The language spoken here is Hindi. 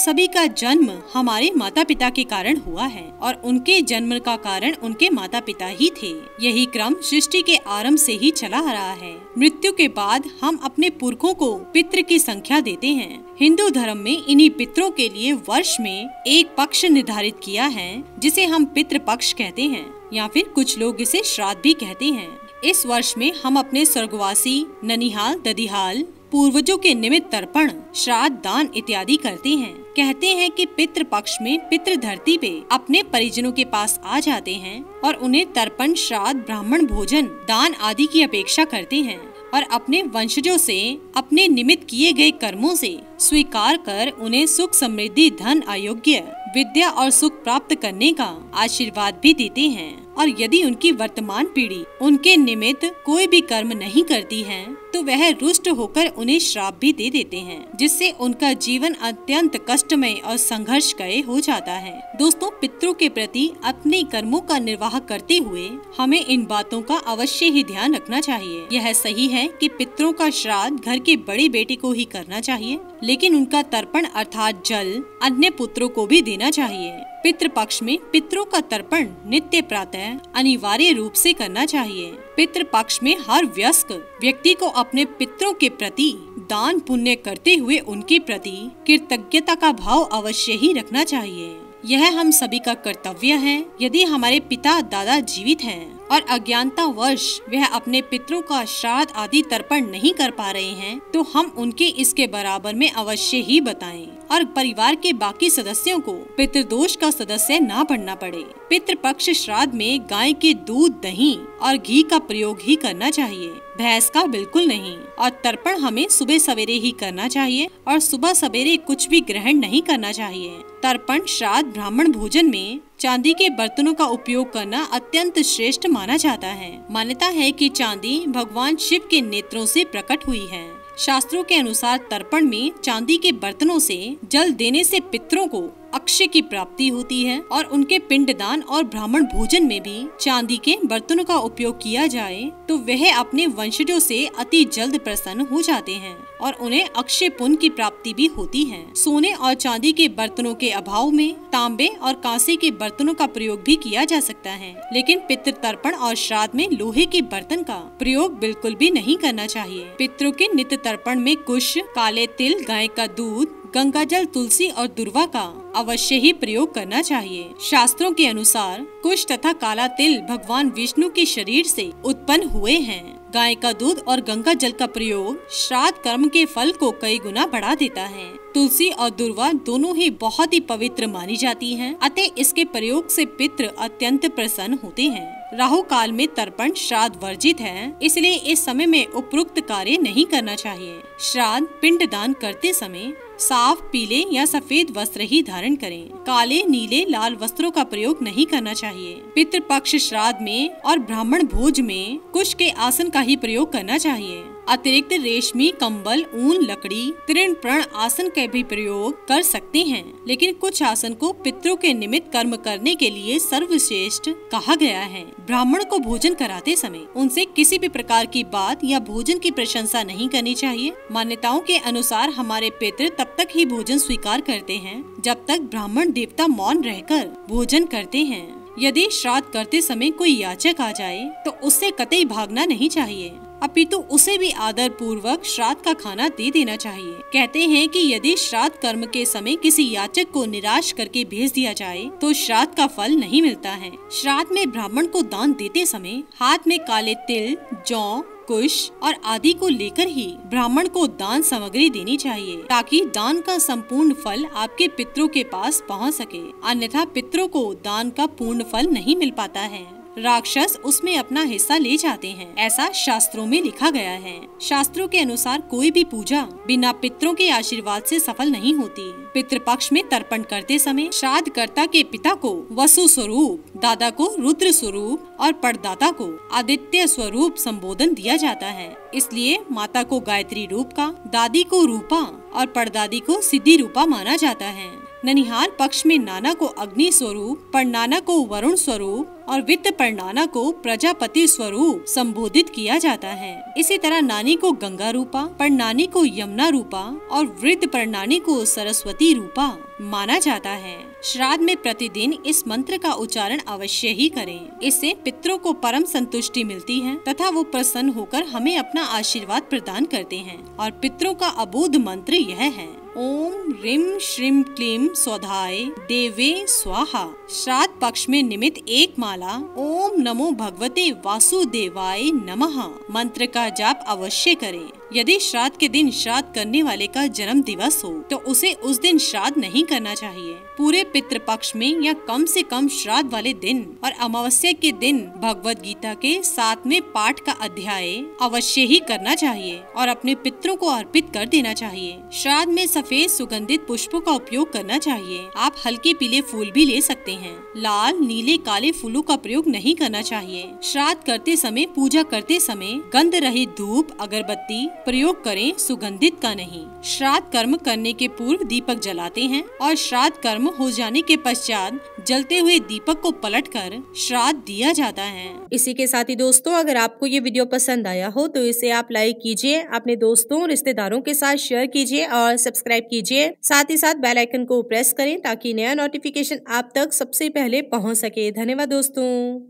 सभी का जन्म हमारे माता पिता के कारण हुआ है और उनके जन्म का कारण उनके माता पिता ही थे। यही क्रम सृष्टि के आरंभ से ही चला आ रहा है। मृत्यु के बाद हम अपने पुरखों को पितृ की संख्या देते हैं। हिंदू धर्म में इन्हीं पितरों के लिए वर्ष में एक पक्ष निर्धारित किया है जिसे हम पितृ पक्ष कहते हैं या फिर कुछ लोग इसे श्राद्ध भी कहते हैं। इस वर्ष में हम अपने स्वर्गवासी, ननिहाल, ददिहाल, पूर्वजों के निमित्त तर्पण, श्राद्ध, दान इत्यादि करते हैं। कहते हैं कि पितृ पक्ष में पितृ धरती पे अपने परिजनों के पास आ जाते हैं और उन्हें तर्पण, श्राद्ध, ब्राह्मण भोजन, दान आदि की अपेक्षा करते हैं और अपने वंशजों से अपने निमित्त किए गए कर्मों से स्वीकार कर उन्हें सुख, समृद्धि, धन, आरोग्य, विद्या और सुख प्राप्त करने का आशीर्वाद भी देते हैं। और यदि उनकी वर्तमान पीढ़ी उनके निमित्त कोई भी कर्म नहीं करती है तो वह रुष्ट होकर उन्हें श्राप भी दे देते हैं, जिससे उनका जीवन अत्यंत कष्टमय और संघर्षमय हो जाता है। दोस्तों, पितरों के प्रति अपने कर्मों का निर्वाह करते हुए हमें इन बातों का अवश्य ही ध्यान रखना चाहिए। यह सही है कि पितरों का श्राद्ध घर के बड़े बेटे को ही करना चाहिए, लेकिन उनका तर्पण अर्थात जल अन्य पुत्रों को भी देना चाहिए। पितृपक्ष में पितरों का तर्पण नित्य प्रातः अनिवार्य रूप से करना चाहिए। पितृपक्ष में हर वयस्क व्यक्ति को अपने पितरों के प्रति दान पुण्य करते हुए उनके प्रति कृतज्ञता का भाव अवश्य ही रखना चाहिए। यह हम सभी का कर्तव्य है। यदि हमारे पिता दादा जीवित हैं और अज्ञानता वर्ष वह अपने पितरों का श्राद्ध आदि तर्पण नहीं कर पा रहे हैं तो हम उनके इसके बराबर में अवश्य ही बताएं और परिवार के बाकी सदस्यों को पितृदोष का सदस्य न बनना पड़े। पितृपक्ष श्राद्ध में गाय के दूध, दही और घी का प्रयोग ही करना चाहिए, भैंस का बिल्कुल नहीं। और तर्पण हमें सुबह सवेरे ही करना चाहिए और सुबह सवेरे कुछ भी ग्रहण नहीं करना चाहिए। तर्पण, श्राद्ध, ब्राह्मण भोजन में चांदी के बर्तनों का उपयोग करना अत्यंत श्रेष्ठ माना जाता है। मान्यता है कि चांदी भगवान शिव के नेत्रों से प्रकट हुई है। शास्त्रों के अनुसार तर्पण में चांदी के बर्तनों से जल देने से पितरों को अक्षय की प्राप्ति होती है और उनके पिंडदान और ब्राह्मण भोजन में भी चांदी के बर्तनों का उपयोग किया जाए तो वह अपने वंशजों से अति जल्द प्रसन्न हो जाते हैं और उन्हें अक्षय पुण्य की प्राप्ति भी होती है। सोने और चांदी के बर्तनों के अभाव में तांबे और कांसे के बर्तनों का प्रयोग भी किया जा सकता है, लेकिन पितृ तर्पण और श्राद्ध में लोहे के बर्तन का प्रयोग बिल्कुल भी नहीं करना चाहिए। पितरों के नित्य तर्पण में कुश, काले तिल, गाय का दूध, गंगा जल, तुलसी और दुर्वा का अवश्य ही प्रयोग करना चाहिए। शास्त्रों के अनुसार कुश तथा काला तिल भगवान विष्णु के शरीर से उत्पन्न हुए हैं। गाय का दूध और गंगा जल का प्रयोग श्राद्ध कर्म के फल को कई गुना बढ़ा देता है। तुलसी और दुर्वा दोनों ही बहुत ही पवित्र मानी जाती हैं, अतः इसके प्रयोग से पितृ अत्यंत प्रसन्न होते हैं। राहु काल में तर्पण श्राद्ध वर्जित है, इसलिए इस समय में उपरोक्त कार्य नहीं करना चाहिए। श्राद्ध पिंड दान करते समय साफ पीले या सफेद वस्त्र ही धारण करें। काले, नीले, लाल वस्त्रों का प्रयोग नहीं करना चाहिए। पितृपक्ष श्राद्ध में और ब्राह्मण भोज में कुश के आसन का ही प्रयोग करना चाहिए। अतिरिक्त रेशमी, कंबल, ऊन, लकड़ी, तृण प्रण आसन का भी प्रयोग कर सकते हैं, लेकिन कुछ आसन को पितरों के निमित्त कर्म करने के लिए सर्वश्रेष्ठ कहा गया है। ब्राह्मण को भोजन कराते समय उनसे किसी भी प्रकार की बात या भोजन की प्रशंसा नहीं करनी चाहिए। मान्यताओं के अनुसार हमारे पितृ तब तक ही भोजन स्वीकार करते हैं जब तक ब्राह्मण देवता मौन रहकर भोजन करते हैं। यदि श्राद्ध करते समय कोई याचक आ जाए तो उससे कतई भागना नहीं चाहिए, अपितु उसे भी आदर पूर्वक श्राद्ध का खाना दे देना चाहिए। कहते हैं कि यदि श्राद्ध कर्म के समय किसी याचक को निराश करके भेज दिया जाए तो श्राद्ध का फल नहीं मिलता है। श्राद्ध में ब्राह्मण को दान देते समय हाथ में काले तिल, जौ, कुश और आदि को लेकर ही ब्राह्मण को दान सामग्री देनी चाहिए, ताकि दान का संपूर्ण फल आपके पितरों के पास पहुंच सके। अन्यथा पितरों को दान का पूर्ण फल नहीं मिल पाता है। राक्षस उसमें अपना हिस्सा ले जाते हैं, ऐसा शास्त्रों में लिखा गया है। शास्त्रों के अनुसार कोई भी पूजा बिना पितरों के आशीर्वाद से सफल नहीं होती। पितृपक्ष में तर्पण करते समय श्राद्ध कर्ता के पिता को वसु स्वरूप, दादा को रुद्र स्वरूप और परदाता को आदित्य स्वरूप संबोधन दिया जाता है। इसलिए माता को गायत्री रूप का, दादी को रूपा और परदादी को सिद्धि रूपा माना जाता है। ननिहाल पक्ष में नाना को अग्नि स्वरूप, परनाना को वरुण स्वरूप और वित्त परनाना को प्रजापति स्वरूप संबोधित किया जाता है। इसी तरह नानी को गंगा रूपा, परनानी को यमुना रूपा और वृद्ध परनानी को सरस्वती रूपा माना जाता है। श्राद्ध में प्रतिदिन इस मंत्र का उच्चारण अवश्य ही करें। इससे पितरों को परम संतुष्टि मिलती है तथा वो प्रसन्न होकर हमें अपना आशीर्वाद प्रदान करते हैं। और पितरों का अबोध मंत्र यह है: ओम ह्रीं श्रीं क्लीं स्वधाय देवे स्वाहा। श्राद्ध पक्ष में निमित्त एक माला ओम नमो भगवते वासुदेवाय नमः मंत्र का जाप अवश्य करें। यदि श्राद्ध के दिन श्राद्ध करने वाले का जन्म दिवस हो तो उसे उस दिन श्राद्ध नहीं करना चाहिए। पूरे पितृ पक्ष में या कम से कम श्राद्ध वाले दिन और अमावस्या के दिन भगवत गीता के 7वें पाठ का अध्याय अवश्य ही करना चाहिए और अपने पितरों को अर्पित कर देना चाहिए। श्राद्ध में सफेद सुगंधित पुष्पों का उपयोग करना चाहिए। आप हल्के पीले फूल भी ले सकते हैं। लाल, नीले, काले फूलों का प्रयोग नहीं करना चाहिए। श्राद्ध करते समय, पूजा करते समय गंध रहित धूप, अगरबत्ती प्रयोग करें, सुगंधित का नहीं। श्राद्ध कर्म करने के पूर्व दीपक जलाते हैं और श्राद्ध कर्म हो जाने के पश्चात जलते हुए दीपक को पलटकर श्राद्ध दिया जाता है। इसी के साथ ही दोस्तों, अगर आपको ये वीडियो पसंद आया हो तो इसे आप लाइक कीजिए, अपने दोस्तों रिश्तेदारों के साथ शेयर कीजिए और सब्सक्राइब कीजिए। साथ ही साथ बेल आइकन को प्रेस करें ताकि नया नोटिफिकेशन आप तक सबसे पहले पहुंच सके। धन्यवाद दोस्तों।